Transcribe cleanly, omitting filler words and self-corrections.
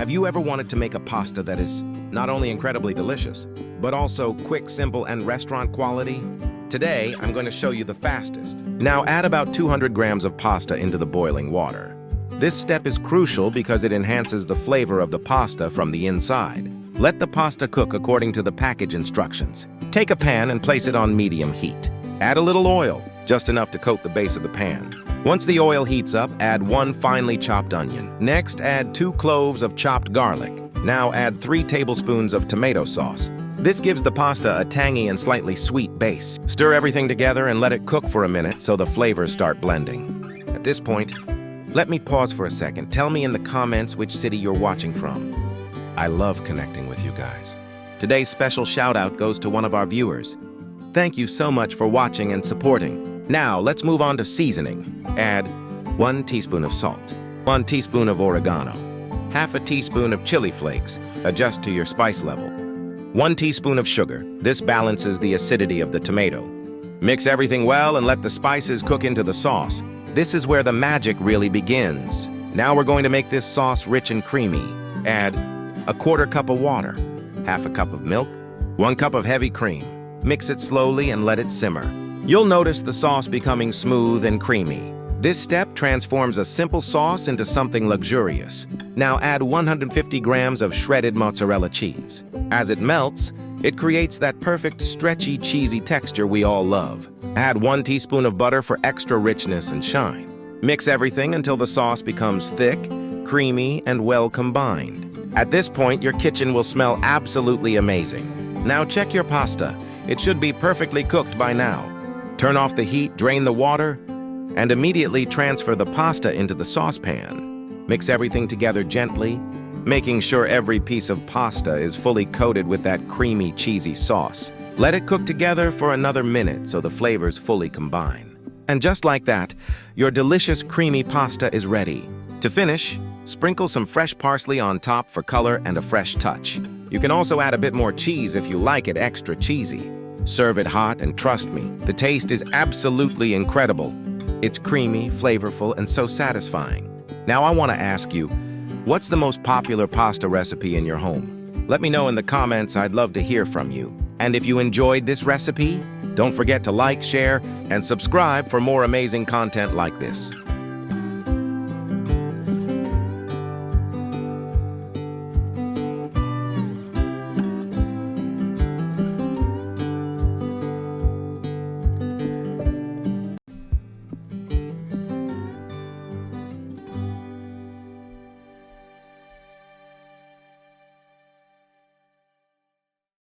Have you ever wanted to make a pasta that is not only incredibly delicious, but also quick, simple, and restaurant quality? Today, I'm going to show you the fastest. Now add about 200 grams of pasta into the boiling water. This step is crucial because it enhances the flavor of the pasta from the inside. Let the pasta cook according to the package instructions. Take a pan and place it on medium heat. Add a little oil, just enough to coat the base of the pan. Once the oil heats up, add 1 finely chopped onion. Next, add 2 cloves of chopped garlic. Now add 3 tablespoons of tomato sauce. This gives the pasta a tangy and slightly sweet base. Stir everything together and let it cook for a minute so the flavors start blending. At this point, let me pause for a second. Tell me in the comments which city you're watching from. I love connecting with you guys. Today's special shout out goes to one of our viewers. Thank you so much for watching and supporting. Now, let's move on to seasoning. Add 1 teaspoon of salt, 1 teaspoon of oregano, half a teaspoon of chili flakes, adjust to your spice level, 1 teaspoon of sugar. This balances the acidity of the tomato. Mix everything well and let the spices cook into the sauce. This is where the magic really begins. Now we're going to make this sauce rich and creamy. Add a 1/4 cup of water, half a cup of milk, 1 cup of heavy cream. Mix it slowly and let it simmer. You'll notice the sauce becoming smooth and creamy. This step transforms a simple sauce into something luxurious. Now add 150 grams of shredded mozzarella cheese. As it melts, it creates that perfect stretchy, cheesy texture we all love. Add 1 teaspoon of butter for extra richness and shine. Mix everything until the sauce becomes thick, creamy, and well combined. At this point, your kitchen will smell absolutely amazing. Now check your pasta. It should be perfectly cooked by now. Turn off the heat, drain the water, and immediately transfer the pasta into the saucepan. Mix everything together gently, making sure every piece of pasta is fully coated with that creamy, cheesy sauce. Let it cook together for another minute so the flavors fully combine. And just like that, your delicious creamy pasta is ready. To finish, sprinkle some fresh parsley on top for color and a fresh touch. You can also add a bit more cheese if you like it extra cheesy. Serve it hot and trust me, the taste is absolutely incredible. It's creamy, flavorful, and so satisfying. Now I want to ask you, what's the most popular pasta recipe in your home? Let me know in the comments, I'd love to hear from you. And if you enjoyed this recipe, don't forget to like, share, and subscribe for more amazing content like this.